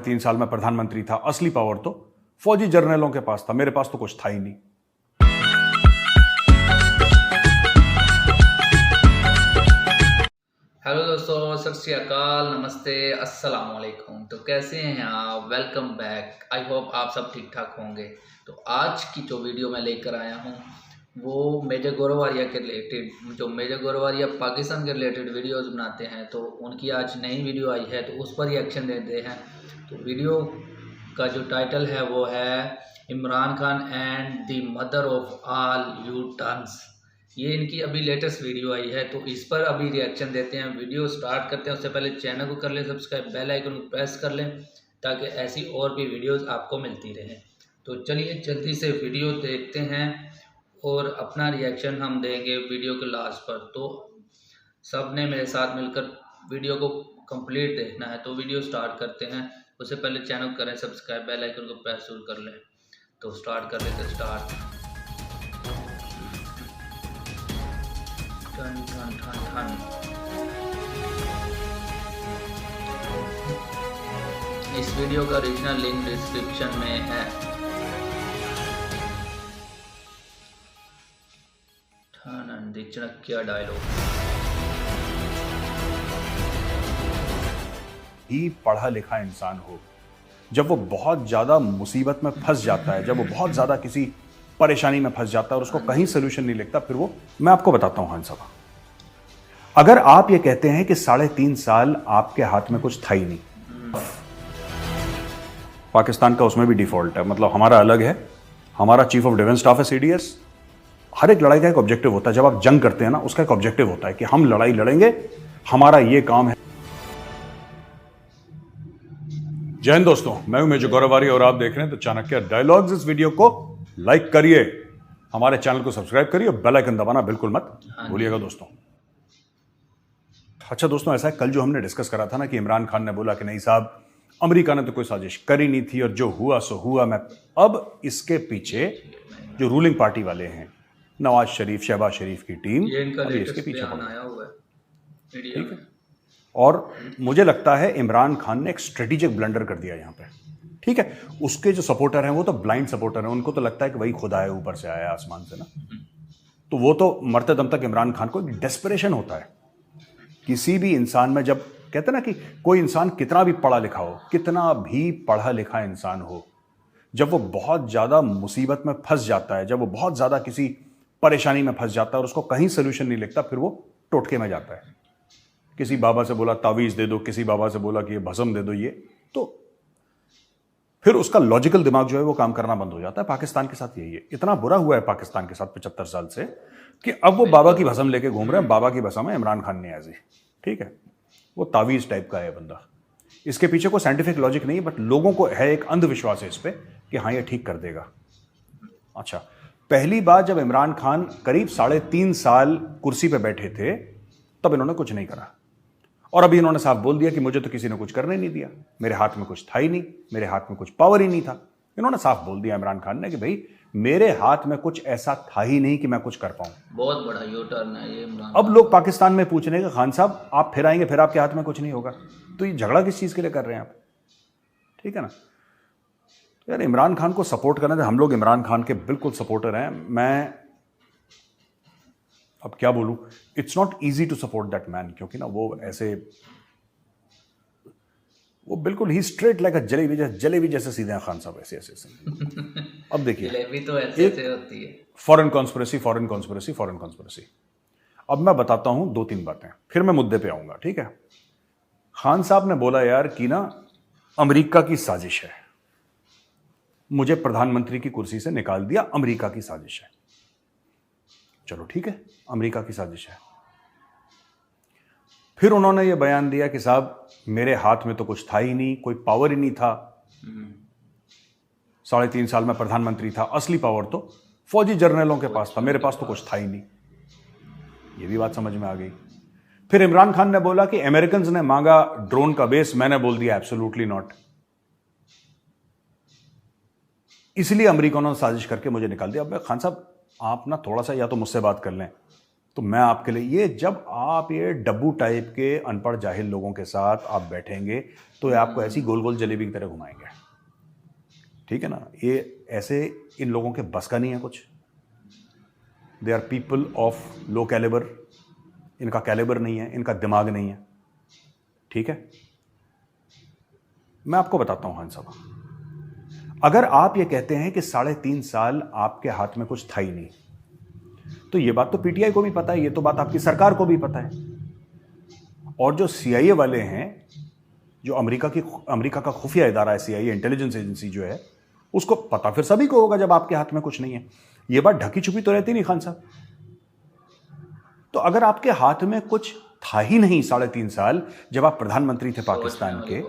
3 साल में प्रधानमंत्री था, असली पावर तो फौजी जर्नलों के पास था, मेरे पास तो कुछ था ही नहीं। हेलो दोस्तों, सत श्री अकाल, नमस्ते, अस्सलाम वालेकुम। तो कैसे हैं आप? Welcome back. आई होप आप सब ठीक ठाक होंगे। तो आज की जो वीडियो मैं लेकर आया हूँ वो मेजर गौरवारिया के रिलेटेड, जो मेजर गौरवारिया पाकिस्तान के रिलेटेड वीडियोस बनाते हैं, तो उनकी आज नई वीडियो आई है, तो उस पर रिएक्शन देते हैं। तो वीडियो का जो टाइटल है वो है Imran Khan and the mother of all you turns. ये इनकी अभी लेटेस्ट वीडियो आई है, तो इस पर अभी रिएक्शन देते हैं। वीडियो स्टार्ट करते हैं उससे पहले चैनल को कर लें सब्सक्राइब, बेल आइकन को प्रेस कर लें ताकि ऐसी और भी वीडियोस आपको मिलती रहें। तो चलिए जल्दी से वीडियो देखते हैं और अपना रिएक्शन हम देंगे वीडियो के लास्ट पर। तो सब ने मेरे साथ मिलकर वीडियो को कंप्लीट देखना है। तो वीडियो स्टार्ट करते हैं, उससे पहले चैनल को करें सब्सक्राइब, बेल आइकन को प्रेस कर लें। तो स्टार्ट कर लेते हैं। स्टार्ट। ठन ठन ठन ठन। इस वीडियो का ओरिजिनल लिंक डिस्क्रिप्शन में है। ठन क्या डायलॉग। ही पढ़ा लिखा इंसान हो, जब वो बहुत ज्यादा मुसीबत में फंस जाता है, जब वो बहुत ज्यादा किसी परेशानी में फंस जाता है और उसको कहीं सोल्यूशन नहीं लगता, फिर वो, मैं आपको बताता हूं खान साहब, अगर आप ये कहते हैं कि 3.5 साल आपके हाथ में कुछ था ही नहीं, पाकिस्तान का उसमें भी डिफॉल्ट है, मतलब हमारा अलग है, हमारा चीफ ऑफ डिफेंस स्टाफ है सीडीएस। हर एक लड़ाई का एक ऑब्जेक्टिव होता है, जब आप जंग करते हैं ना, उसका एक ऑब्जेक्टिव होता है कि हम लड़ाई लड़ेंगे, हमारा ये काम है। जय हिंद दोस्तों, मैं हूं मेजर गौरवारिया और आप देख रहे हैं तो चाणक्य डायलॉग्स। इस वीडियो को लाइक करिए, हमारे चैनल को सब्सक्राइब करिए और बेल आइकन दबाना बिल्कुल मत भूलिएगा दोस्तों। अच्छा दोस्तों, ऐसा है, कल जो हमने डिस्कस करा था ना कि इमरान खान ने बोला कि नहीं साहब, अमेरिका ने तो कोई साजिश करी नहीं थी और जो हुआ सो हुआ। मैं अब इसके पीछे जो रूलिंग पार्टी वाले हैं, नवाज शरीफ, शहबाज शरीफ की टीम, ये इनका अभी इसके लेटेस्ट पीछे बयान आया हुआ है मीडिया ठीक है। में। और मुझे लगता है इमरान खान ने एक स्ट्रेटेजिक ब्लंडर कर दिया यहां पे। ठीक है, उसके जो सपोर्टर हैं वो तो ब्लाइंड सपोर्टर हैं, उनको तो लगता है कि वही खुदा है, ऊपर से आया आसमान से ना, तो वो तो मरते दम तक इमरान खान को एक डेस्परेशन होता है। किसी भी इंसान में, जब कहते हैं ना कि कोई इंसान कितना भी पढ़ा लिखा हो, कितना भी पढ़ा लिखा इंसान हो, जब वो बहुत ज्यादा मुसीबत में फंस जाता है, जब वो बहुत ज्यादा किसी परेशानी में फंस जाता है और उसको कहीं सोल्यूशन नहीं लगता, फिर वो टोटके में जाता है। किसी बाबा से बोला तावीज दे दो, किसी बाबा से बोला कि ये भस्म दे दो, ये तो फिर उसका लॉजिकल दिमाग जो है वो काम करना बंद हो जाता है। पाकिस्तान के साथ यही है, इतना बुरा हुआ है पाकिस्तान के साथ 75 साल से कि अब वो बाबा की भस्म लेके घूम रहे हैं। बाबा की भस्म है इमरान खान नियाजी, ठीक है, वो तावीज टाइप का है बंदा। इसके पीछे कोई साइंटिफिक लॉजिक नहीं है, बट लोगों को है एक अंधविश्वास है इस पे कि हाँ ये ठीक कर देगा। अच्छा, पहली बार जब इमरान खान करीब 3.5 साल कुर्सी पे बैठे थे, तब इन्होंने कुछ नहीं करा, और अभी इन्होंने साफ बोल दिया कि मुझे तो किसी ने कुछ करने नहीं दिया, मेरे हाथ में कुछ था ही नहीं, मेरे हाथ में कुछ पावर ही नहीं था। इन्होंने साफ बोल दिया इमरान खान ने कि भाई मेरे हाथ में कुछ ऐसा था ही नहीं कि मैं कुछ कर पाऊं। बहुत बड़ा यू टर्न है ये इमरान। अब लोग पाकिस्तान में पूछ रहे हैं कि खान साहब आप फिर आएंगे, फिर आपके हाथ में कुछ नहीं होगा, तो ये झगड़ा किस चीज के लिए कर रहे हैं आप? ठीक है ना, तो यार इमरान खान को सपोर्ट करना था, हम लोग इमरान खान के बिल्कुल सपोर्टर हैं। मैं अब क्या बोलूं, it's not easy to support that man, क्योंकि ना वो ऐसे, वो बिल्कुल ही स्ट्रेट लाइक जलेबी जैसे सीधे हैं खान साहब, ऐसे ऐसे अब देखिए, जलेबी तो ऐसे ऐसे होती है। Foreign conspiracy. अब मैं बताता हूं 2-3 बातें, फिर मैं मुद्दे पे आऊंगा, ठीक है। खान साहब ने बोला यार कि ना अमेरिका की साजिश है, मुझे प्रधानमंत्री की कुर्सी से निकाल दिया, अमेरिका की साजिश है। चलो ठीक है, अमेरिका की साजिश है। फिर उन्होंने ये बयान दिया कि साहब मेरे हाथ में तो कुछ था ही नहीं, कोई पावर ही नहीं था, 3.5 साल में प्रधानमंत्री था, असली पावर तो फौजी जर्नलों के पास था, मेरे पास तो कुछ था ही नहीं। ये भी बात समझ में आ गई। फिर इमरान खान ने बोला कि अमेरिकन्स ने मांगा ड्रोन का बेस, मैंने बोल दिया एब्सोल्युटली नॉट, इसलिए अमेरिका ने साजिश करके मुझे निकाल दिया। अब खान साहब आप ना थोड़ा सा या तो मुझसे बात कर लें तो मैं आपके लिए ये, जब आप ये डब्बू टाइप के अनपढ़ जाहिल लोगों के साथ आप बैठेंगे तो ये आपको ऐसी गोल गोल जलेबी की तरह घुमाएंगे, ठीक है ना। ये ऐसे इन लोगों के बस का नहीं है कुछ। They are people of low calibre, इनका कैलिबर नहीं है, इनका दिमाग नहीं है, ठीक है। मैं आपको बताता हूं खान साहब, अगर आप ये कहते हैं कि 3.5 साल आपके हाथ में कुछ था ही नहीं, तो ये बात तो पीटीआई को भी पता है, ये तो बात आपकी सरकार को भी पता है, और जो सीआईए वाले हैं, जो अमेरिका का खुफिया इदारा है सीआईए, इंटेलिजेंस एजेंसी जो है, उसको पता फिर सभी को होगा जब आपके हाथ में कुछ नहीं है। ये बात ढकी छुपी तो रहती नहीं खान साहब। तो अगर आपके हाथ में कुछ था ही नहीं 3.5 साल जब आप प्रधानमंत्री थे पाकिस्तान के,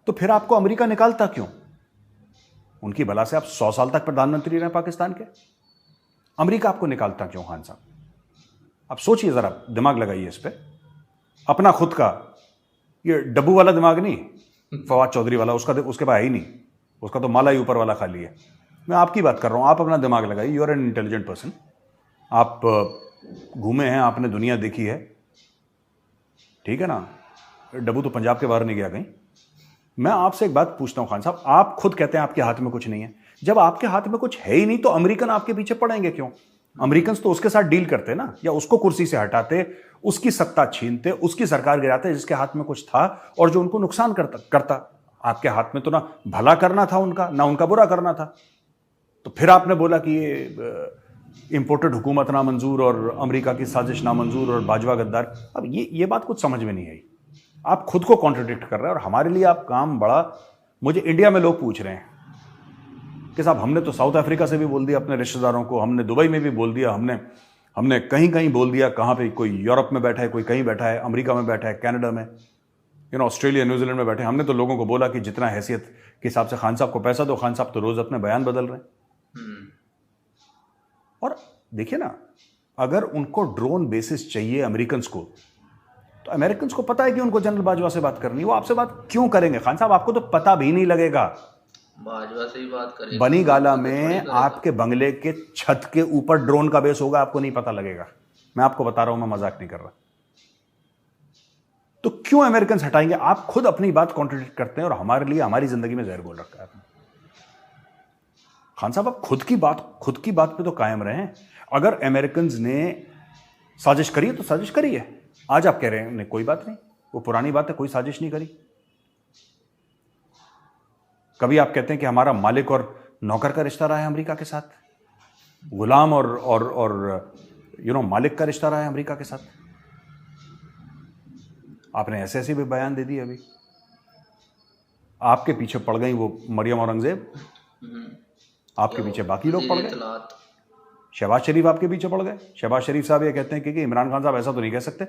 तो फिर आपको अमेरिका निकालता क्यों? उनकी बला से आप 100 साल तक प्रधानमंत्री रहे पाकिस्तान के, अमेरिका आपको निकालता क्यों खान साहब? आप सोचिए जरा, दिमाग लगाइए इस पे अपना खुद का। ये डब्बू वाला दिमाग नहीं, फवाद चौधरी वाला, उसके पास है ही नहीं, उसका तो माला ही ऊपर वाला खाली है। मैं आपकी बात कर रहा हूं, आप अपना दिमाग लगाइए। You are an intelligent person, आप घूमे हैं, आपने दुनिया देखी है, ठीक है ना। डब्बू तो पंजाब के बाहर नहीं गया कहीं। मैं आपसे एक बात पूछता हूं खान साहब, आप खुद कहते हैं आपके हाथ में कुछ नहीं है, जब आपके हाथ में कुछ है ही नहीं तो अमेरिकन आपके पीछे पड़ेंगे क्यों? अमेरिकन तो उसके साथ डील करते ना, या उसको कुर्सी से हटाते, उसकी सत्ता छीनते, उसकी सरकार गिराते जिसके हाथ में कुछ था और जो उनको नुकसान करता। आपके हाथ में तो ना भला करना था उनका, ना उनका बुरा करना था। तो फिर आपने बोला कि ये इंपोर्टेड हुकूमत नामंजूर और अमेरिका की साजिश नामंजूर और बाजवा गद्दार। अब ये बात कुछ समझ में नहीं आई। आप खुद को कॉन्ट्रडिक्ट कर रहे हैं और हमारे लिए आप काम बड़ा। मुझे इंडिया में लोग पूछ रहे हैं कि साहब हमने तो साउथ अफ्रीका से भी बोल दिया अपने रिश्तेदारों को, हमने दुबई में भी बोल दिया, हमने कहीं कहीं बोल दिया, कहाँ पे, कोई यूरोप में बैठा है, कोई कहीं बैठा है, अमेरिका में बैठा है, कनाडा में, ऑस्ट्रेलिया न्यूजीलैंड में बैठे। हमने तो लोगों को बोला कि जितना हैसियत के हिसाब से खान साहब को पैसा दो। खान साहब तो रोज अपने बयान बदल रहे हैं। और देखिए ना, अगर उनको ड्रोन बेसिस चाहिए अमेरिकन को, तो अमेरिकन को पता है कि उनको जनरल बाजवा से बात करनी है। वो आपसे बात क्यों करेंगे खान साहब? आपको तो पता भी नहीं लगेगा। बाजवा से ही बात करेंगे। बनी गाला में आपके बंगले के छत के ऊपर ड्रोन का बेस होगा, आपको नहीं पता लगेगा। मैं आपको बता रहा हूं, मैं मजाक नहीं कर रहा। तो क्यों अमेरिकन हटाएंगे? आप खुद अपनी बात कॉन्ट्रडिक्ट करते हैं और हमारे लिए, हमारी जिंदगी में जहर घोल रखा है आपने। खान साहब, आप खुद की बात पे तो कायम रहे। अगर अमेरिकन ने साजिश करी है तो साजिश करी है। आज आप कह रहे हैं नहीं, कोई बात नहीं, वो पुरानी बात है, कोई साजिश नहीं करी। कभी आप कहते हैं कि हमारा मालिक और नौकर का रिश्ता रहा है अमेरिका के साथ, गुलाम और मालिक का रिश्ता रहा है अमेरिका के साथ। आपने ऐसे ऐसे भी बयान दे दिए। अभी आपके पीछे पड़ गई वो मरियम औरंगजेब, आपके पीछे बाकी लोग पड़ गए। शहबाज शरीफ आपके पीछे पड़ गए। शहबाज शरीफ साहब ये कहते हैं कि इमरान खान साहब ऐसा तो नहीं कह सकते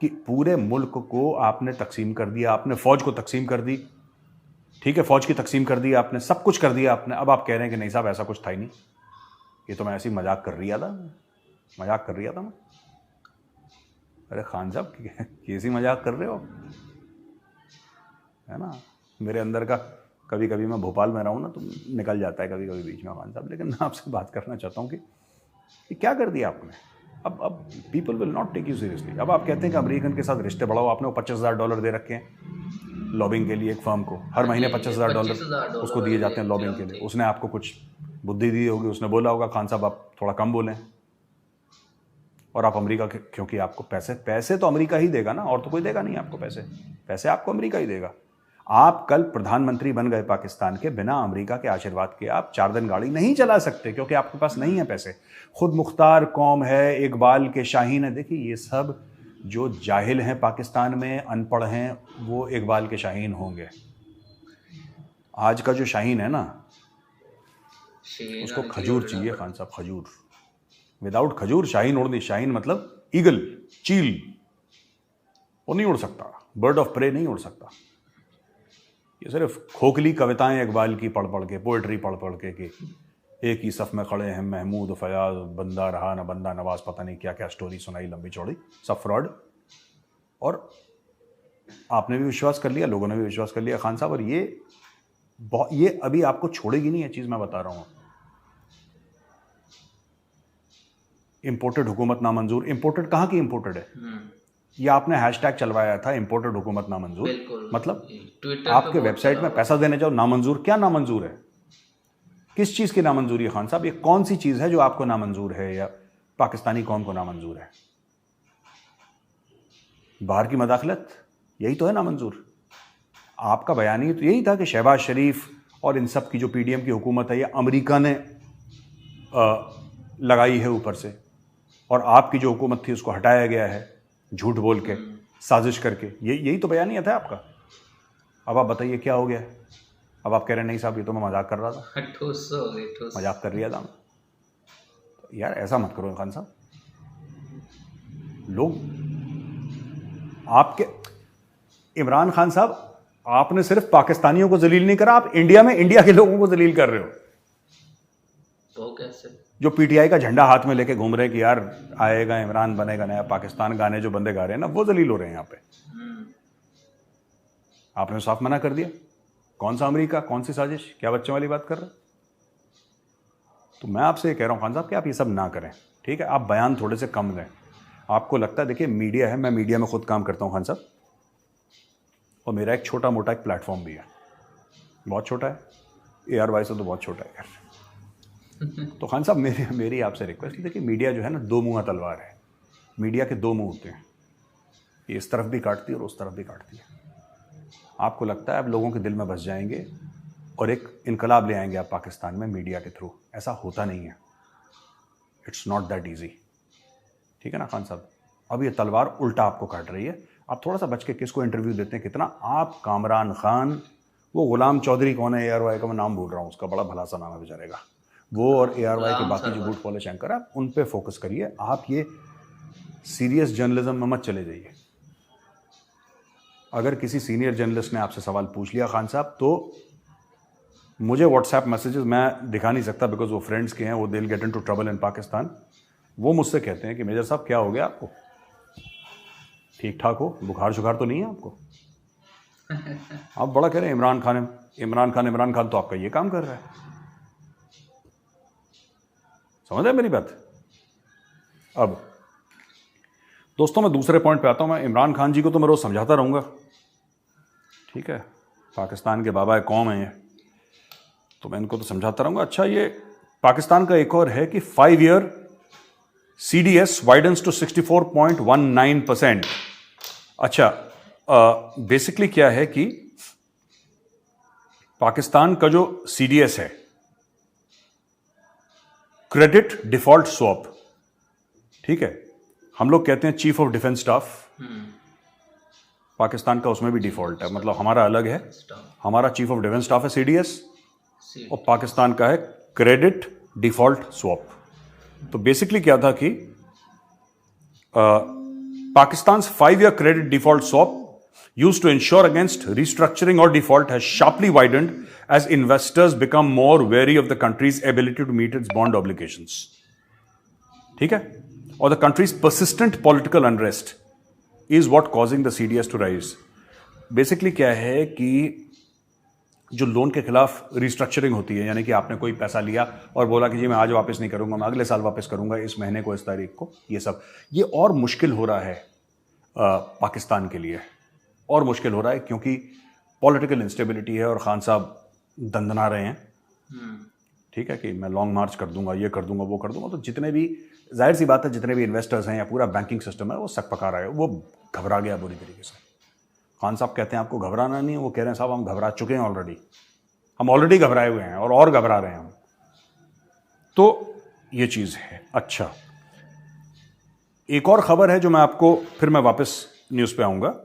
कि पूरे मुल्क को आपने तकसीम कर दिया, आपने फौज को तकसीम कर दी, ठीक है, फौज की तकसीम कर दी आपने, सब कुछ कर दिया आपने। अब आप कह रहे हैं कि नहीं साहब ऐसा कुछ था ही नहीं, ये तो मैं ऐसी मजाक कर रहा था मैं। अरे खान साहब कैसी मजाक कर रहे हो, है ना। मेरे अंदर का कभी कभी, मैं भोपाल में रहा हूँ ना, तो निकल जाता है कभी कभी बीच में खान साहब। लेकिन मैं आपसे बात करना चाहता हूँ कि क्या कर दिया आपने। अब people will not take you seriously. अब आप कहते हैं कि अमेरिकन के साथ रिश्ते बढ़ाओ। आपने वो $25,000 दे रखे हैं लॉबिंग के लिए एक फर्म को, हर महीने $25,000 उसको दिए जाते हैं लॉबिंग के लिए। उसने आपको कुछ बुद्धि दी होगी, उसने बोला होगा खान साहब आप थोड़ा कम बोलें। और आप अमेरिका के, क्योंकि आपको पैसे तो अमेरिका ही देगा ना, और तो कोई देगा नहीं आपको पैसे आपको अमेरिका ही देगा। आप कल प्रधानमंत्री बन गए पाकिस्तान के, बिना अमेरिका के आशीर्वाद के आप 4 दिन गाड़ी नहीं चला सकते, क्योंकि आपके पास नहीं है पैसे। खुद मुख्तार कौम है, इकबाल के शाहीन है। देखिए ये सब जो जाहिल हैं पाकिस्तान में, अनपढ़ हैं, वो इकबाल के शाहीन होंगे। आज का जो शाहीन है ना, उसको खजूर चाहिए खान साहब, खजूर। विदाउट खजूर शाहीन उड़ नहीं। शाहीन मतलब ईगल, चील, वो नहीं उड़ सकता, बर्ड ऑफ प्रे नहीं उड़ सकता। ये सिर्फ खोखली कविताएं इकबाल की पढ़ के, पोएट्री पढ़ के कि एक ही सफ में खड़े हैं महमूद फयाज, बंदा रहा न बंदा नवाज, पता नहीं क्या क्या स्टोरी सुनाई लंबी चौड़ी, सब फ्रॉड। और आपने भी विश्वास कर लिया, लोगों ने भी विश्वास कर लिया खान साहब। और ये अभी आपको छोड़ेगी नहीं, ये चीज़ मैं बता रहा हूँ। इंपोर्टेड हुकूमत नामंजूर। इंपोर्टेड कहाँ की इंपोर्टेड है? ये आपने हैशटैग चलवाया था इंपोर्टेड हुकूमत नामंजूर। बिल्कुल, मतलब ट्विटर आपके वेबसाइट में पैसा देने जाओ नामंजूर। क्या नामंजूर है? किस चीज़ की नामंजूरी है खान साहब? ये कौन सी चीज़ है जो आपको नामंजूर है या पाकिस्तानी कौम को नामंजूर है? बाहर की मदाखलत, यही तो है नामंजूर। आपका बयान ही तो यही था कि शहबाज शरीफ और इन सब की जो पीडीएम की हुकूमत है ये अमेरिका ने लगाई है ऊपर से, और आपकी जो हुकूमत थी उसको हटाया गया है झूठ बोल के, साजिश करके। यही तो बयानिया था आपका। अब आप बताइए क्या हो गया? अब आप कह रहे हैं नहीं साहब ये तो मैं मजाक कर रहा था, ठुस हो गई, ठुस। मजाक कर लिया था मैं। तो यार ऐसा मत करो खान साहब। लोग आपके इमरान खान साहब, आपने सिर्फ पाकिस्तानियों को जलील नहीं करा, आप इंडिया में इंडिया के लोगों को जलील कर रहे हो। तो कैसे? जो पीटीआई का झंडा हाथ में लेके घूम रहे हैं कि यार आएगा इमरान बनेगा नया पाकिस्तान, गाने जो बंदे गा रहे हैं ना, वो जलील हो रहे हैं यहाँ पे। आपने साफ मना कर दिया। कौन सा अमेरिका, कौन सी साजिश, क्या बच्चों वाली बात कर रहे? तो मैं आपसे ये कह रहा हूँ खान साहब कि आप ये सब ना करें, ठीक है? आप बयान थोड़े से कम दें। आपको लगता है, देखिए मीडिया है, मैं मीडिया में खुद काम करता हूँ खान साहब, और मेरा एक छोटा मोटा एक प्लेटफॉर्म भी है, बहुत छोटा है, ARY से तो बहुत छोटा है यार। तो खान साहब मेरी आपसे रिक्वेस्ट, देखिए मीडिया जो है ना दो मुँहा तलवार है। मीडिया के दो मुंह होते हैं, ये इस तरफ भी काटती है और उस तरफ भी काटती है। आपको लगता है आप लोगों के दिल में बस जाएंगे और एक इनकलाब ले आएंगे आप पाकिस्तान में मीडिया के थ्रू। ऐसा होता नहीं है। इट्स नॉट दैट ईजी, ठीक है ना खान साहब? अब ये तलवार उल्टा आपको काट रही है। आप थोड़ा सा बच के किसको इंटरव्यू देते हैं कितना। आप कामरान खान, वो गुलाम चौधरी कौन है, ARY का मैं नाम भूल रहा हूँ, उसका बड़ा भला सा नाम है बेचारे का, वो और ARY के बाकी जो बूट पॉलिश एंकर है, उन पे फोकस करिए। आप ये सीरियस जर्नलिज्म में मत चले जाइए। अगर किसी सीनियर जर्नलिस्ट ने आपसे सवाल पूछ लिया खान साहब, तो मुझे व्हाट्सएप मैसेजेस मैं दिखा नहीं सकता बिकॉज वो फ्रेंड्स के हैं, वो they will get into trouble in Pakistan. वो मुझसे कहते हैं कि मेजर साहब क्या हो गया आपको, ठीक ठाक हो, बुखार शुखार तो नहीं है आपको? आप बड़ा कह रहे हैं इमरान खान इमरान खान, तो आपका ये काम कर रहा है। समझ रहे मेरी बात? अब दोस्तों मैं दूसरे पॉइंट पे आता हूं। मैं इमरान खान जी को तो मैं रोज समझाता रहूंगा, ठीक है, पाकिस्तान के बाबा कौम है ये, तो मैं इनको तो समझाता रहूंगा। अच्छा, ये पाकिस्तान का एक और है कि 5 ईयर CDS वाइडन्स टू 64.19%। अच्छा, बेसिकली क्या है कि पाकिस्तान का जो CDS है, क्रेडिट डिफॉल्ट स्वैप, ठीक है, हम लोग कहते हैं chief of defence staff, Pakistan का उसमें भी डिफॉल्ट है, मतलब हमारा अलग है। हमारा चीफ ऑफ डिफेंस स्टाफ है CDS, और पाकिस्तान का है क्रेडिट डिफॉल्ट स्वैप। तो बेसिकली क्या था कि Pakistan 5 year credit default swap used to ensure against restructuring or default has sharply widened as investors become more wary of the country's ability to meet its bond obligations. ठीक है? Or the country's persistent political unrest is what causing the CDS to rise. Basically क्या है कि जो loan के खिलाफ restructuring होती है, यानी कि आपने कोई पैसा लिया और बोला कि जी मैं आज वापस नहीं करूंगा, मैं अगले साल वापस करूंगा, इस महीने को इस तारीख को, ये और मुश्किल हो रहा है पाकिस्तान के लिए, और मुश्किल हो रहा है क्योंकि पॉलिटिकल इंस्टेबिलिटी है और खान साहब दंदना रहे हैं, ठीक है, कि मैं लॉन्ग मार्च कर दूंगा, ये कर दूंगा, वो कर दूंगा। तो जितने भी, जाहिर सी बात है, जितने भी इन्वेस्टर्स हैं या पूरा बैंकिंग सिस्टम है वो सक पका रहा है, वो घबरा गया बुरी तरीके से। खान साहब कहते हैं आपको घबराना नहीं है, वो कह रहे हैं साहब हम घबरा चुके हैं ऑलरेडी, हम ऑलरेडी घबराए हुए हैं और घबरा रहे हैं हम। तो ये चीज़ है। अच्छा, एक और खबर है जो मैं आपको, फिर मैं वापस न्यूज़ पे आऊँगा।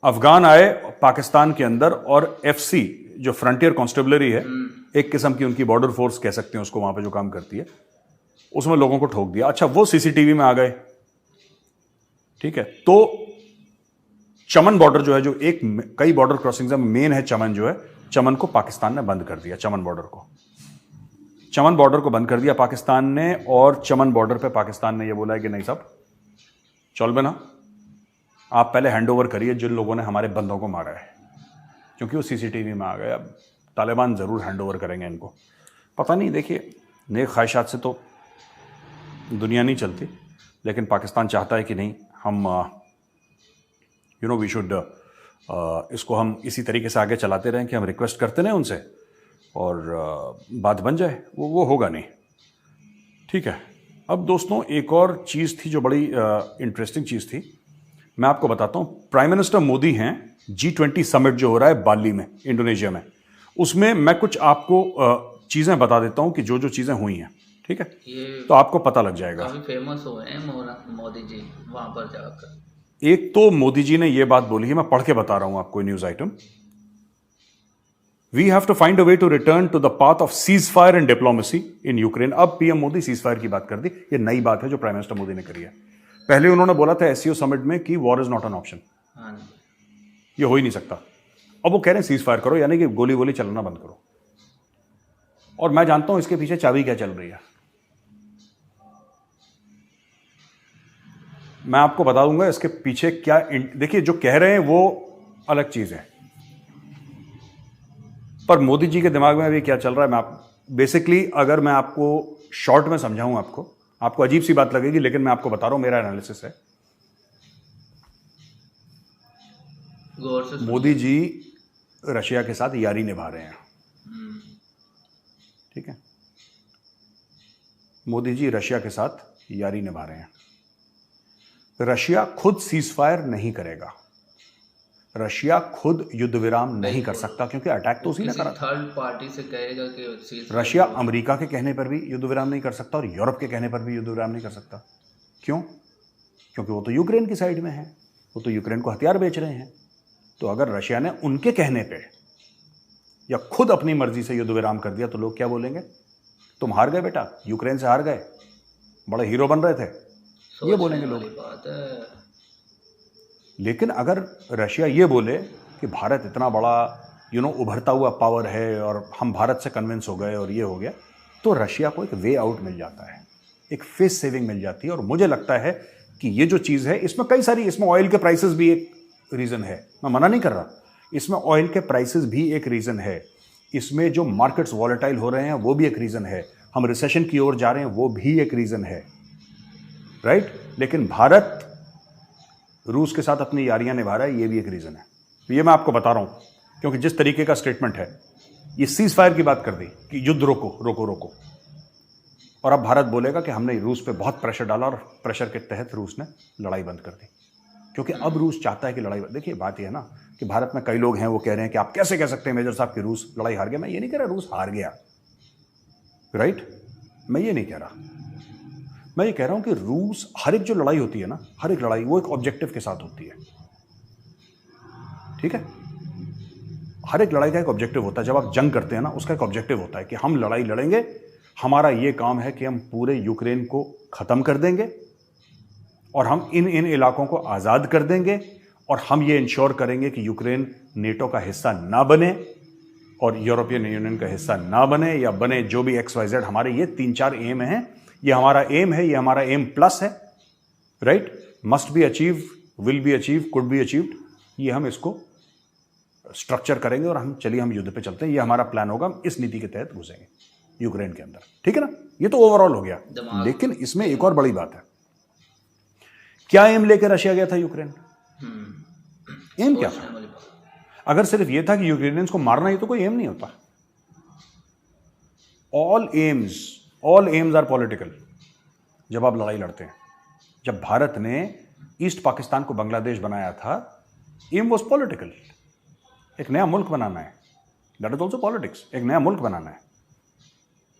अफगान आए पाकिस्तान के अंदर और FC जो फ्रंटियर कॉन्स्टेबलरी है, एक किस्म की उनकी बॉर्डर फोर्स कह सकते हैं उसको, वहां पे जो काम करती है, उसमें लोगों को ठोक दिया। अच्छा, वो CCTV में आ गए, ठीक है। तो चमन बॉर्डर जो है, जो एक कई बॉर्डर क्रॉसिंग में मेन है चमन, जो है चमन को पाकिस्तान ने बंद कर दिया। चमन बॉर्डर को बंद कर दिया पाकिस्तान ने, और चमन बॉर्डर पे पाकिस्तान ने यह बोला है कि नहीं साहब चल बना, आप पहले हैंड ओवर करिए जिन लोगों ने हमारे बंदों को मारा है, क्योंकि वो CCTV में आ गए। अब तालिबान ज़रूर हैंड ओवर करेंगे इनको, पता नहीं। देखिए नेक ख्वाहिशात से तो दुनिया नहीं चलती, लेकिन पाकिस्तान चाहता है कि नहीं, हम वी शुड इसको हम इसी तरीके से आगे चलाते रहें कि हम रिक्वेस्ट करते रहें उनसे और बात बन जाए। वो होगा नहीं। ठीक है। अब दोस्तों एक और चीज़ थी जो बड़ी इंटरेस्टिंग चीज़ थी, मैं आपको बताता हूँ। प्राइम मिनिस्टर मोदी हैं G20 समिट जो हो रहा है बाली में, इंडोनेशिया में, उसमें मैं कुछ आपको चीज़ें बता देता हूँ कि जो जो चीज़ें हुई हैं। ठीक है, तो आपको पता लग जाएगा। काफी फेमस हुए हैं मोदी जी वहां पर जाकर। एक तो मोदी जी ने यह बात बोली है, मैं पढ़ के बता रहा हूं आपको news item. We have to find a way to return to the path of ceasefire and diplomacy in Ukraine. अब पीएम मोदी सीज फायर की बात कर दी। ये नई बात है जो प्राइम मिनिस्टर मोदी ने करी है। पहले उन्होंने बोला था एससीओ समिट में कि war is not an option, ये हो ही नहीं सकता। अब वो कह रहे हैं सीज फायर करो, यानी कि गोली वोली चलना बंद करो। और मैं जानता हूं इसके पीछे चाबी क्या चल रही है, मैं आपको बता दूंगा इसके पीछे क्या। देखिए जो कह रहे हैं वो अलग चीज है, पर मोदी जी के दिमाग में अभी क्या चल रहा है, मैं बेसिकली अगर मैं आपको शॉर्ट में समझाऊं, आपको अजीब सी बात लगेगी, लेकिन मैं आपको बता रहा हूं, मेरा एनालिसिस है। मोदी जी रशिया के साथ यारी निभा रहे हैं। ठीक है, मोदी जी रशिया के साथ यारी निभा रहे हैं। रशिया खुद सीज फायर नहीं करेगा, रशिया खुद युद्ध विराम नहीं कर सकता, क्योंकि अटैक तो उसी ने करा। थर्ड पार्टी से कहेगा कि रशिया अमेरिका के कहने पर भी युद्ध विराम नहीं कर सकता और यूरोप के कहने पर भी युद्ध विराम नहीं कर सकता। क्यों? क्योंकि वो तो यूक्रेन की साइड में है, वो तो यूक्रेन को हथियार बेच रहे हैं। तो अगर रशिया ने उनके कहने पे या खुद अपनी मर्जी से युद्ध विराम कर दिया तो लोग क्या बोलेंगे? तुम हार गए बेटा, यूक्रेन से हार गए, बड़े हीरो बन रहे थे, ये बोलेंगे लोग। बात है। लेकिन अगर रशिया ये बोले कि भारत इतना बड़ा उभरता हुआ पावर है और हम भारत से कन्विंस हो गए और ये हो गया, तो रशिया को एक वे आउट मिल जाता है, एक फेस सेविंग मिल जाती है। और मुझे लगता है कि ये जो चीज़ है इसमें कई सारी, इसमें ऑयल के प्राइसेस भी एक रीज़न है, मैं मना नहीं कर रहा, इसमें ऑयल के प्राइसेस भी एक रीज़न है, इसमें जो मार्केट्स वॉलेटाइल हो रहे हैं वो भी एक रीज़न है, हम रिसेशन की ओर जा रहे हैं वो भी एक रीज़न है, राइट। लेकिन भारत रूस के साथ अपनी यारियां निभा रहा है, ये भी एक रीज़न है। तो ये मैं आपको बता रहा हूँ, क्योंकि जिस तरीके का स्टेटमेंट है, ये सीज फायर की बात कर दी कि युद्ध रोको रोको रोको, और अब भारत बोलेगा कि हमने रूस पे बहुत प्रेशर डाला और प्रेशर के तहत रूस ने लड़ाई बंद कर दी, क्योंकि अब रूस चाहता है कि लड़ाई। देखिए बात यह है ना कि भारत में कई लोग हैं वो कह रहे हैं कि आप कैसे कह सकते हैं मेजर साहब कि रूस लड़ाई हार गया। मैं ये नहीं कह रहा रूस हार गया, राइट, मैं ये नहीं कह रहा। मैं ये कह रहा हूं कि रूस, हर एक जो लड़ाई होती है ना, हर एक लड़ाई वो एक ऑब्जेक्टिव के साथ होती है। ठीक है, हर एक लड़ाई का एक ऑब्जेक्टिव होता है। जब आप जंग करते हैं ना, उसका एक ऑब्जेक्टिव होता है कि हम लड़ाई लड़ेंगे, हमारा ये काम है कि हम पूरे यूक्रेन को खत्म कर देंगे और हम इन इलाकों को आज़ाद कर देंगे, और हम ये इंश्योर करेंगे कि यूक्रेन नेटो का हिस्सा ना बने और यूरोपियन यूनियन का हिस्सा ना बने, या बने जो भी XYZ। हमारे ये 3-4 एम हैं, ये हमारा एम है, ये हमारा एम प्लस है, right. Must be achieve, will be achieve, could be achieved, ये हम इसको स्ट्रक्चर करेंगे और हम युद्ध पे चलते हैं। ये हमारा प्लान होगा, हम इस नीति के तहत घुसेंगे यूक्रेन के अंदर। ठीक है ना, ये तो ओवरऑल हो गया। लेकिन इसमें एक और बड़ी बात है, क्या एम लेकर रशिया गया था यूक्रेन? एम क्या था? अगर सिर्फ ये था कि यूक्रेनियंस को मारना, ही तो कोई एम नहीं होता। All aims are political. जब आप लड़ाई लड़ते हैं, जब भारत ने ईस्ट पाकिस्तान को बांग्लादेश बनाया था, एम वॉज पॉलिटिकल। एक नया मुल्क बनाना है, दैट इज ऑल्सो पॉलिटिक्स। एक नया मुल्क बनाना है,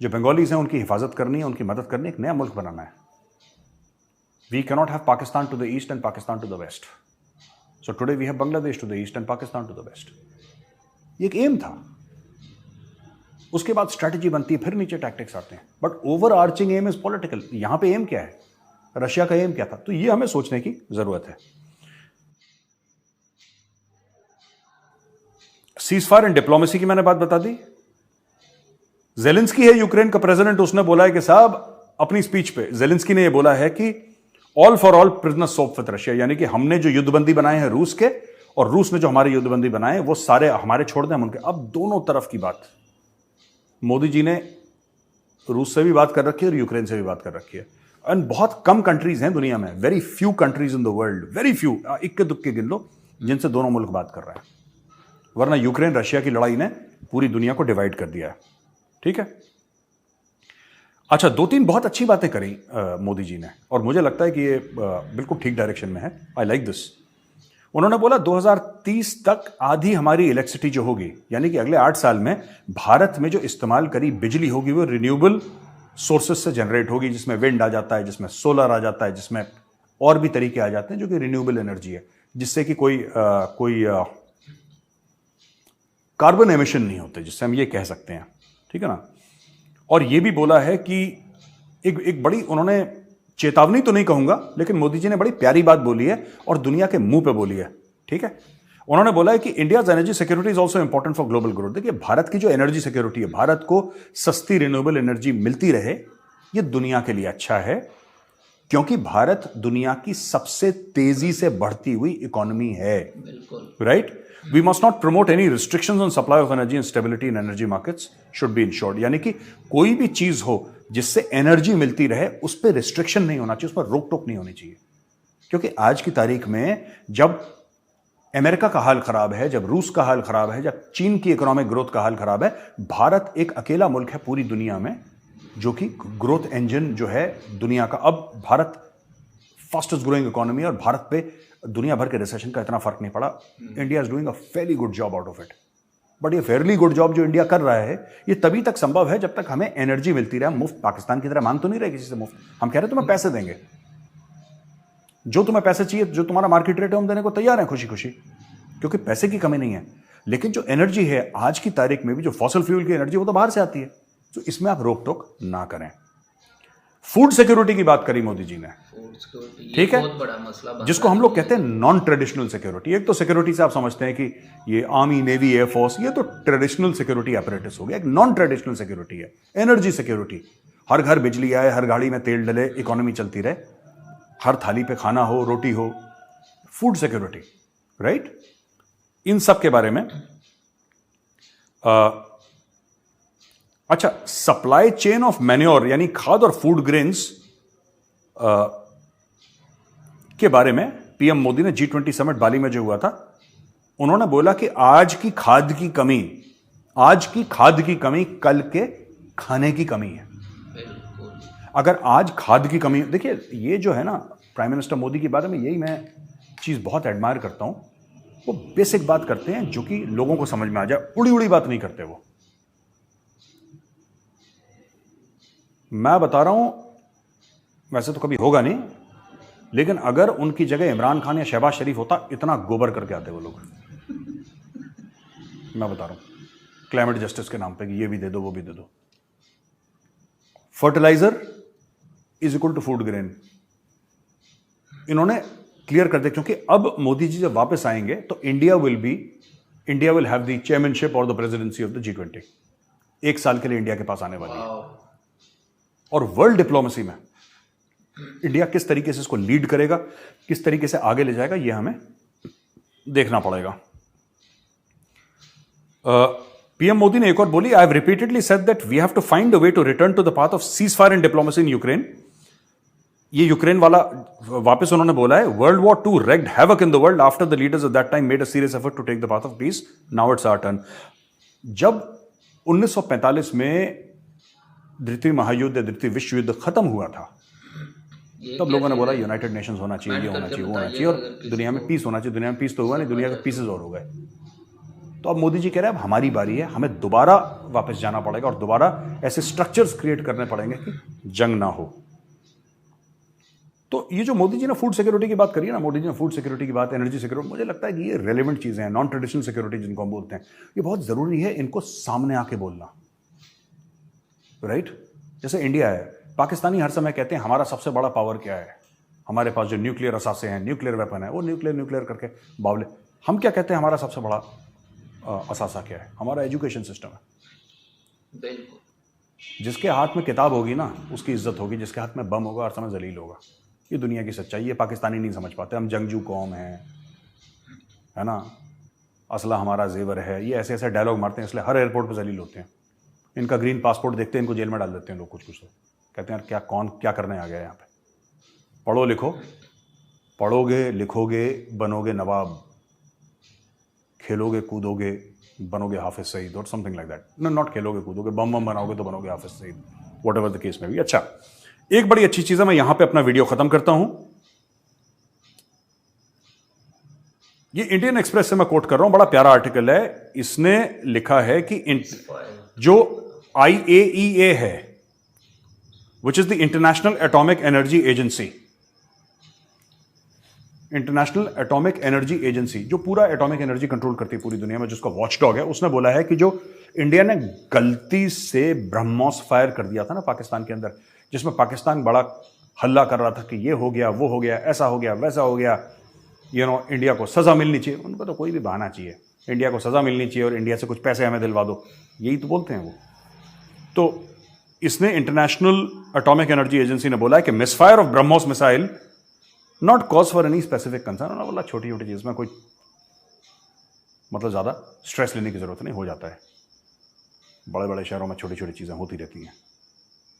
जो बंगालीज हैं उनकी हिफाजत करनी है, उनकी मदद करनी है, एक नया मुल्क बनाना है। We cannot have Pakistan to the east and Pakistan to the west, so today we have Bangladesh to the east and Pakistan to the west. ये एक एम था। उसके बाद स्ट्रैटेजी बनती है, फिर नीचे टैक्टिक्स आते हैं, but overarching aim is political. यहां पे एम क्या है, रशिया का एम क्या था, तो ये हमें सोचने की जरूरत है। सीज फायर एंड डिप्लोमेसी की मैंने बात बता दी। जेलेंस्की है यूक्रेन का प्रेसिडेंट, उसने बोला है कि साहब, अपनी स्पीच पे जेलेंस्की ने यह बोला है कि all for all prisoners swap with Russia, यानी कि हमने जो युद्धबंदी बनाए हैं रूस के, और रूस ने जो हमारे युद्धबंदी बनाए वो सारे हमारे छोड़ दें, हम उनके। अब दोनों तरफ की बात। मोदी जी ने रूस से भी बात कर रखी है और यूक्रेन से भी बात कर रखी है। एंड बहुत कम कंट्रीज हैं दुनिया में, very few countries in the world, very few, इक्के दुक्के गिन लो जिनसे दोनों मुल्क बात कर रहे हैं। वरना यूक्रेन रशिया की लड़ाई ने पूरी दुनिया को डिवाइड कर दिया है। ठीक है, अच्छा, 2-3 बहुत अच्छी बातें करी मोदी जी ने, और मुझे लगता है कि ये बिल्कुल ठीक डायरेक्शन में है। I like this. उन्होंने बोला 2030 तक आधी हमारी इलेक्ट्रिसिटी जो होगी, यानी कि अगले 8 साल में भारत में जो इस्तेमाल करी बिजली होगी वो रिन्यूएबल सोर्सेज से जनरेट होगी, जिसमें विंड आ जाता है, जिसमें सोलर आ जाता है, जिसमें और भी तरीके आ जाते हैं जो कि रिन्यूएबल एनर्जी है, जिससे कि कोई कार्बन एमिशन नहीं होते, जिससे हम ये कह सकते हैं। ठीक है ना। और ये भी बोला है कि एक बड़ी, उन्होंने चेतावनी तो नहीं कहूंगा, लेकिन मोदी जी ने बड़ी प्यारी बात बोली है और दुनिया के मुंह पे बोली है। ठीक है, उन्होंने बोला है कि India's energy security is also important for global growth. देखिए, भारत की जो एनर्जी सिक्योरिटी है, भारत को सस्ती रिन्यूएबल एनर्जी मिलती रहे, ये दुनिया के लिए अच्छा है, क्योंकि भारत दुनिया की सबसे तेजी से बढ़ती हुई इकोनॉमी है। बिल्कुल right. We must not promote any restrictions on supply of energy and stability in energy markets should be ensured. यानी कि कोई भी चीज हो जिससे एनर्जी मिलती रहे, उस पर रिस्ट्रिक्शन नहीं होना चाहिए, उस पर रोक टोक नहीं होनी चाहिए। क्योंकि आज की तारीख में जब अमेरिका का हाल खराब है, जब रूस का हाल खराब है, जब चीन की इकोनॉमिक ग्रोथ का हाल खराब है, भारत एक अकेला मुल्क है पूरी दुनिया में जो कि ग्रोथ इंजन जो है दुनिया का। अब भारत फास्टेस्ट ग्रोइंग इकोनॉमी है और भारत पे दुनिया भर के रिसेशन का इतना फर्क नहीं पड़ा। India is doing a fairly good job out of it. But ये फेयरली गुड जॉब जो इंडिया कर रहा है, ये तभी तक संभव है जब तक हमें एनर्जी मिलती रहे। मुफ्त, पाकिस्तान की तरह मांग तो नहीं रहे किसी से मुफ्त। हम कह रहे हैं तुम्हें पैसे देंगे, जो तुम्हें पैसे चाहिए, जो तुम्हारा मार्केट रेट है, हम देने को तैयार हैं खुशी खुशी, क्योंकि पैसे की कमी नहीं है। लेकिन जो एनर्जी है आज की तारीख में भी, जो फॉसिल फ्यूल की एनर्जी, वो तो बाहर से आती है, तो इसमें आप रोक टोक ना करें। फूड सिक्योरिटी की बात करी मोदी जी ने। ठीक है, बहुत बड़ा मसला बन जिसको हम लोग कहते हैं नॉन ट्रेडिशनल सिक्योरिटी। एक तो सिक्योरिटी से आप समझते हैं कि ये आर्मी, नेवी, एयरफोर्स, ये तो ट्रेडिशनल सिक्योरिटी अपरेटस हो गया। एक नॉन ट्रेडिशनल सिक्योरिटी है एनर्जी सिक्योरिटी। हर घर बिजली आए, हर गाड़ी में तेल डले, इकोनॉमी चलती रहे, हर थाली पे खाना हो, रोटी हो, फूड सिक्योरिटी। राइट। इन सब के बारे में अच्छा, सप्लाई चेन ऑफ मैन्योर यानी खाद और फूड ग्रेन्स के बारे में पीएम मोदी ने G20 समिट बाली में जो हुआ था, उन्होंने बोला कि आज की खाद की कमी कल के खाने की कमी है। अगर आज खाद की कमी, देखिए ये जो है ना, प्राइम मिनिस्टर मोदी के बारे में यही मैं चीज बहुत एडमायर करता हूं। वो बेसिक बात करते हैं जो कि लोगों को समझ में आ जाए, उड़ी उड़ी बात नहीं करते वो। मैं बता रहा हूं, वैसे तो कभी होगा नहीं, लेकिन अगर उनकी जगह इमरान खान या शहबाज शरीफ होता, इतना गोबर करके आते वो लोग। मैं बता रहा हूं, क्लाइमेट जस्टिस के नाम पे कि ये भी दे दो, वो भी दे दो। Fertiliser is equal to food grain, इन्होंने क्लियर कर दिया। क्योंकि अब मोदी जी जब वापस आएंगे तो India will have the chairmanship और the presidency of the G20। 1 साल के लिए इंडिया के पास आने वाली है। और वर्ल्ड डिप्लोमेसी में इंडिया किस तरीके से इसको लीड करेगा, किस तरीके से आगे ले जाएगा, यह हमें देखना पड़ेगा। पीएम मोदी ने एक और बोली, I have repeatedly said that we have to find a way to return to the path of ceasefire and diplomacy in Ukraine. ये यूक्रेन वाला वापस उन्होंने बोला है। World war 2 wreaked havoc in the world after the leaders at that time made a serious effort to take the path of peace. Now it's our turn. जब 1945 में द्वितीय महायुद्ध, द्वितीय विश्व युद्ध खत्म हुआ था, तब लोगों ने बोला यूनाइटेड नेशंस होना चाहिए, ये होना चाहिए, वो होना चाहिए, और दुनिया में पीस होना चाहिए। दुनिया में पीस तो हुआ नहीं, दुनिया के पीसेस और हो गए। तो अब मोदी जी कह रहे हैं अब हमारी बारी है, हमें दोबारा वापस जाना पड़ेगा और दोबारा ऐसे स्ट्रक्चर्स क्रिएट करने पड़ेंगे कि जंग ना हो। तो ये जो मोदी जी ने फूड सिक्योरिटी की बात करी है ना, मोदी जी ने फूड सिक्योरिटी की बात, एनर्जी सिक्योरिटी, मुझे लगता है कि ये रेलेवेंट चीजें हैं। नॉन ट्रेडिशनल सिक्योरिटी जिनको हम बोलते हैं, ये बहुत जरूरी है इनको सामने आके बोलना। राइट। जैसे इंडिया है, पाकिस्तानी हर समय कहते हैं हमारा सबसे बड़ा पावर क्या है, हमारे पास जो न्यूक्लियर असासे हैं, न्यूक्लियर वेपन है, वो न्यूक्लियर करके बावले। हम क्या कहते हैं, हमारा सबसे बड़ा असासा क्या है, हमारा एजुकेशन सिस्टम है। बिल्कुल। जिसके हाथ में किताब होगी ना, उसकी इज्जत होगी, जिसके हाथ में बम होगा हर समय जलील होगा। ये दुनिया की सच्चाई है, पाकिस्तानी नहीं समझ पाते। हम जंगजू कौम हैं, है ना, असला हमारा जेवर है, ये ऐसे ऐसे डायलॉग मारते हैं, इसलिए हर एयरपोर्ट पर जलील होते हैं। इनका ग्रीन पासपोर्ट देखते हैं इनको जेल में डाल देते हैं लोग कुछ कुछ तो। कहते हैं यार क्या कौन क्या करने आ गया यहाँ पे। पढ़ो लिखो, पढ़ोगे लिखोगे बनोगे नवाब, खेलोगे कूदोगे बनोगे हाफिज सईद और समथिंग लाइक दैट। नॉट खेलोगे कूदोगे, बम बम बनाओगे तो बनोगे Hafiz Saeed, whatever the case में भी। अच्छा, एक बड़ी अच्छी चीज है, मैं यहां पे अपना वीडियो खत्म करता हूं। ये इंडियन एक्सप्रेस से मैं कोट कर रहा हूं, बड़ा प्यारा आर्टिकल है। इसने लिखा है कि जो IAEA है, which is the international atomic energy agency, international atomic energy agency जो पूरा एटॉमिक एनर्जी कंट्रोल करती है पूरी दुनिया में, जिसका वॉचडॉग है, उसने बोला है कि जो इंडिया ने गलती से ब्रह्मोस फायर कर दिया था ना पाकिस्तान के अंदर, जिसमें पाकिस्तान बड़ा हल्ला कर रहा था कि ये हो गया वो हो गया ऐसा हो गया वैसा हो गया, इंडिया को सजा मिलनी चाहिए। उनको तो कोई भी बहाना चाहिए, इंडिया को सजा मिलनी चाहिए और इंडिया से कुछ पैसे हमें दिलवा दो, यही तो बोलते हैं वो। तो इसने इंटरनेशनल एटॉमिक एनर्जी एजेंसी ने बोला है कि misfire of BrahMos missile not cause for any specific concern. उन्होंने बोला छोटी छोटी चीज में कोई मतलब ज्यादा स्ट्रेस लेने की जरूरत नहीं, हो जाता है, बड़े बड़े शहरों में छोटी छोटी चीजें होती रहती हैं,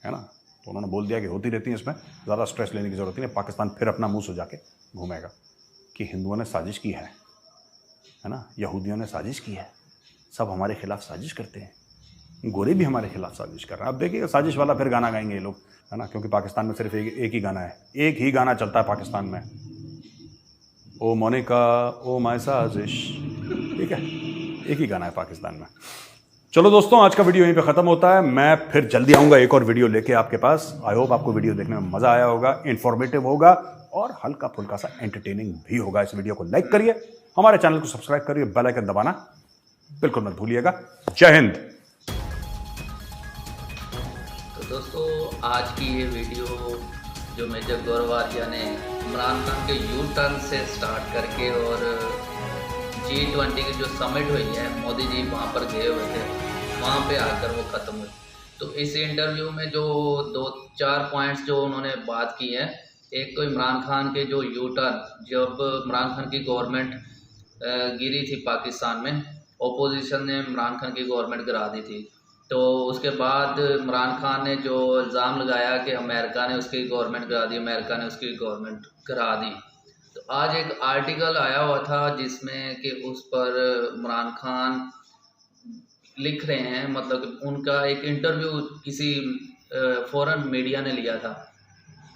है ना। तो उन्होंने बोल दिया कि होती रहती हैं, इसमें ज्यादा स्ट्रेस लेने की जरूरत नहीं। पाकिस्तान फिर अपना मुंह सुजा के घूमेगा कि हिंदुओं ने साजिश की है ना, यहूदियों ने साजिश की है, सब हमारे खिलाफ साजिश करते हैं, गोरे भी हमारे खिलाफ साजिश कर रहे हैं। अब देखिए साजिश वाला फिर गाना गाएंगे ये लोग, है ना, क्योंकि पाकिस्तान में सिर्फ एक ही गाना है, एक ही गाना चलता है पाकिस्तान में, ओ मोनिका ओ माय साजिश, ठीक है, एक ही गाना है पाकिस्तान में। चलो दोस्तों, आज का वीडियो यहीं पे खत्म होता है। मैं फिर जल्दी आऊंगा एक और वीडियो लेके आपके पास। आई होप आपको वीडियो देखने में मजा आया होगा, इंफॉर्मेटिव होगा और हल्का फुल्का सा एंटरटेनिंग भी होगा। इस वीडियो को लाइक करिए, हमारे चैनल को सब्सक्राइब करिए, बेल आइकन दबाना बिल्कुल मत भूलिएगा। जय हिंद। तो दोस्तों, आज की ये वीडियो जो मेजर गौरव आर्या ने इमरान खान के यू टर्न से स्टार्ट करके और G20 की जो समिट हुई है, मोदी जी वहाँ पर गए हुए थे, वहाँ पे आकर वो ख़त्म हुई। तो इस इंटरव्यू में जो 2-4 पॉइंट्स जो उन्होंने बात की है, एक तो इमरान खान के जो यू टर्न, जब इमरान खान की गवर्नमेंट गिरी थी पाकिस्तान में, ओपोजिशन ने इमरान खान की गवर्नमेंट गिरा दी थी, तो उसके बाद इमरान खान ने जो इल्ज़ाम लगाया कि अमेरिका ने उसकी गवर्नमेंट गिरा दी, अमेरिका ने उसकी गवर्नमेंट गिरा दी। तो आज एक आर्टिकल आया हुआ था जिसमें कि उस पर इमरान खान लिख रहे हैं, मतलब उनका एक इंटरव्यू किसी फॉरेन मीडिया ने लिया था,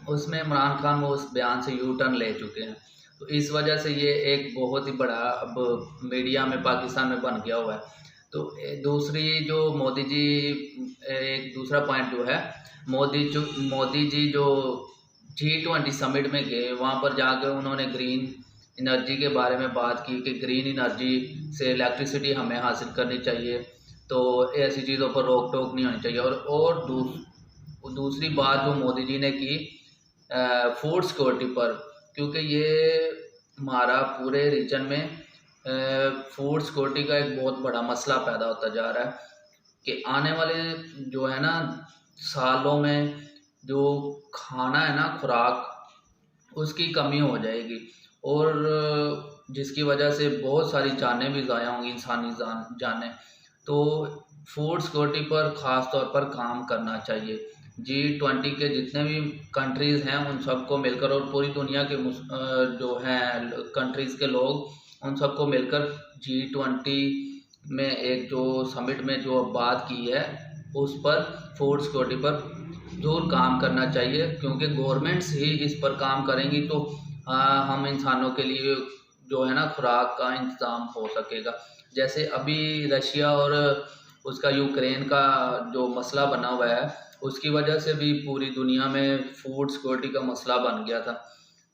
उसमें इमरान खान वो उस बयान से यू टर्न ले चुके हैं। तो इस वजह से ये एक बहुत ही बड़ा अब मीडिया में पाकिस्तान में बन गया हुआ है। तो दूसरी जो मोदी जी, एक दूसरा पॉइंट जो है, मोदी जी जो G20 समिट में गए, वहाँ पर जाकर उन्होंने ग्रीन एनर्जी के बारे में बात की कि ग्रीन एनर्जी से इलेक्ट्रिसिटी हमें हासिल करनी चाहिए, तो ऐसी चीज़ों पर रोक टोक नहीं होनी चाहिए। और दूसरी बात जो मोदी जी ने की फूड सिक्योरिटी पर, क्योंकि ये हमारा पूरे रीजन में फूड सिक्योरिटी का एक बहुत बड़ा मसला पैदा होता जा रहा है कि आने वाले जो है ना सालों में जो खाना है ना, खुराक, उसकी कमी हो जाएगी और जिसकी वजह से बहुत सारी जानें भी ज़ाया होंगी, इंसानी जानें। तो फूड सिक्योरिटी पर ख़ास तौर पर काम करना चाहिए। G20 के जितने भी कंट्रीज़ हैं उन सबको मिलकर और पूरी दुनिया के जो हैं कंट्रीज़ के लोग, उन सबको मिलकर G20 में एक जो समिट में जो बात की है उस पर फूड सिक्योरिटी पर ज़रूर काम करना चाहिए, क्योंकि गवर्नमेंट्स ही इस पर काम करेंगी तो हम इंसानों के लिए जो है ना खुराक का इंतज़ाम हो सकेगा। जैसे अभी रशिया और उसका यूक्रेन का जो मसला बना हुआ है, उसकी वजह से भी पूरी दुनिया में फूड सिक्योरिटी का मसला बन गया था,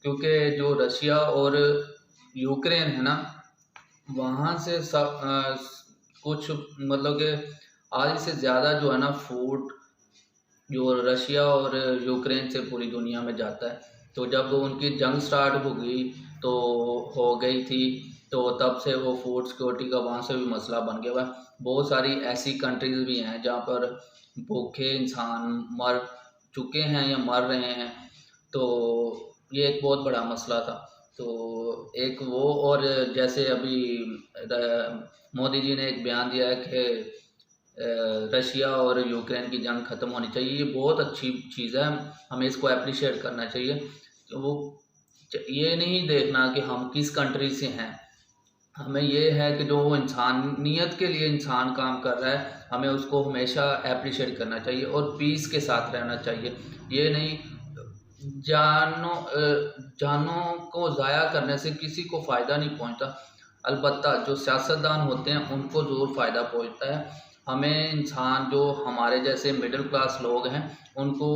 क्योंकि जो रशिया और यूक्रेन है ना, वहाँ से सब कुछ मतलब कि आधे से ज़्यादा जो है ना फूड जो रशिया और यूक्रेन से पूरी दुनिया में जाता है। तो जब उनकी जंग स्टार्ट हो गई थी, तो तब से वो फूड सिक्योरिटी का वहाँ से भी मसला बन गया हुआ है। बहुत सारी ऐसी कंट्रीज़ भी हैं जहाँ पर भूखे इंसान मर चुके हैं या मर रहे हैं, तो ये एक बहुत बड़ा मसला था। तो एक वो, और जैसे अभी मोदी जी ने एक बयान दिया है कि रशिया और यूक्रेन की जंग ख़त्म होनी चाहिए। ये बहुत अच्छी चीज़ है, हमें इसको अप्रिशिएट करना चाहिए। वो ये नहीं देखना कि हम किस कंट्री से हैं, हमें ये है कि जो इंसानियत के लिए इंसान काम कर रहा है, हमें उसको हमेशा अप्रिशिएट करना चाहिए और पीस के साथ रहना चाहिए। ये नहीं जानों को ज़ाया करने से किसी को फ़ायदा नहीं पहुंचता। अलबत्ता जो सियासतदान होते हैं उनको ज़रूर फ़ायदा पहुंचता है। हमें इंसान जो हमारे जैसे मिडिल क्लास लोग हैं उनको,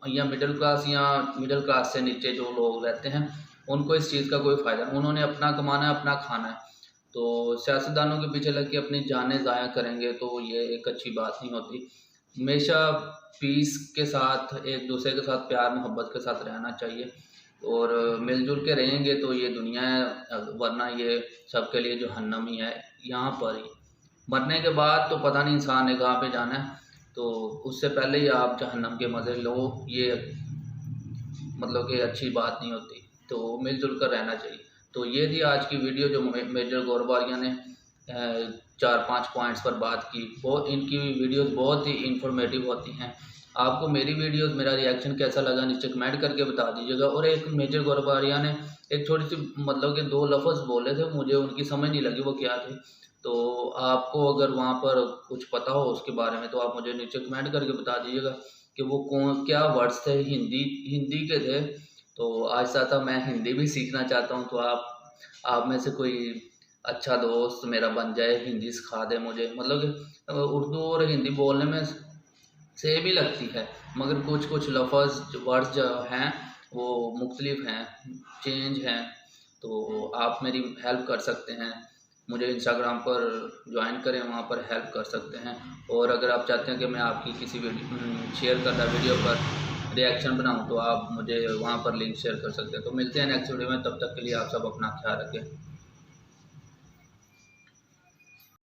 या मिडिल क्लास से नीचे जो लोग रहते हैं उनको इस चीज़ का कोई फ़ायदा नहीं। उन्होंने अपना कमाना है, अपना खाना है। तो सियासतदानों के पीछे लग के अपनी जानें ज़ाया करेंगे तो ये एक अच्छी बात नहीं होती। हमेशा पीस के साथ, एक दूसरे के साथ प्यार मोहब्बत के साथ रहना चाहिए और मिलजुल के रहेंगे तो ये दुनिया है, वरना ये सबके लिए जहन्नम ही है यहाँ पर ही। मरने के बाद तो पता नहीं इंसान ने कहाँ पे जाना है, तो उससे पहले ही आप जहन्नम के मज़े लो, ये मतलब कि अच्छी बात नहीं होती। तो मिलजुल कर रहना चाहिए। तो ये थी आज की वीडियो जो मेजर गोरबारिया ने 4-5 पॉइंट्स पर बात की। बहुत इनकी वीडियोस बहुत ही इंफॉर्मेटिव होती हैं। आपको मेरी वीडियोस, मेरा रिएक्शन कैसा लगा नीचे कमेंट करके बता दीजिएगा। और एक मेजर गोरबारिया ने एक थोड़ी सी मतलब कि 2 लफ्ज़ बोले थे, मुझे उनकी समझ नहीं लगी वो क्या थे। तो आपको अगर वहाँ पर कुछ पता हो उसके बारे में तो आप मुझे नीचे कमेंट करके बता दीजिएगा कि वो क्या वर्ड्स थे। हिंदी के थे। तो आहिस्ता आहिस्ता मैं हिंदी भी सीखना चाहता हूँ। तो आप में से कोई अच्छा दोस्त मेरा बन जाए, हिंदी सिखा दे मुझे। मतलब कि उर्दू और हिंदी बोलने में सेम ही लगती है, मगर कुछ लफ्ज़ वर्ड्स जो हैं वो मुख्तलिफ हैं, चेंज हैं। तो आप मेरी हेल्प कर सकते हैं, मुझे इंस्टाग्राम पर ज्वाइन करें, वहाँ पर हेल्प कर सकते हैं। और अगर आप चाहते हैं कि मैं आपकी किसी शेयर करता वीडियो पर रिएक्शन बनाऊँ तो आप मुझे वहाँ पर लिंक शेयर कर सकते हैं। तो मिलते हैं नेक्स्ट वीडियो में, तब तक के लिए आप सब अपना ख्याल रखें।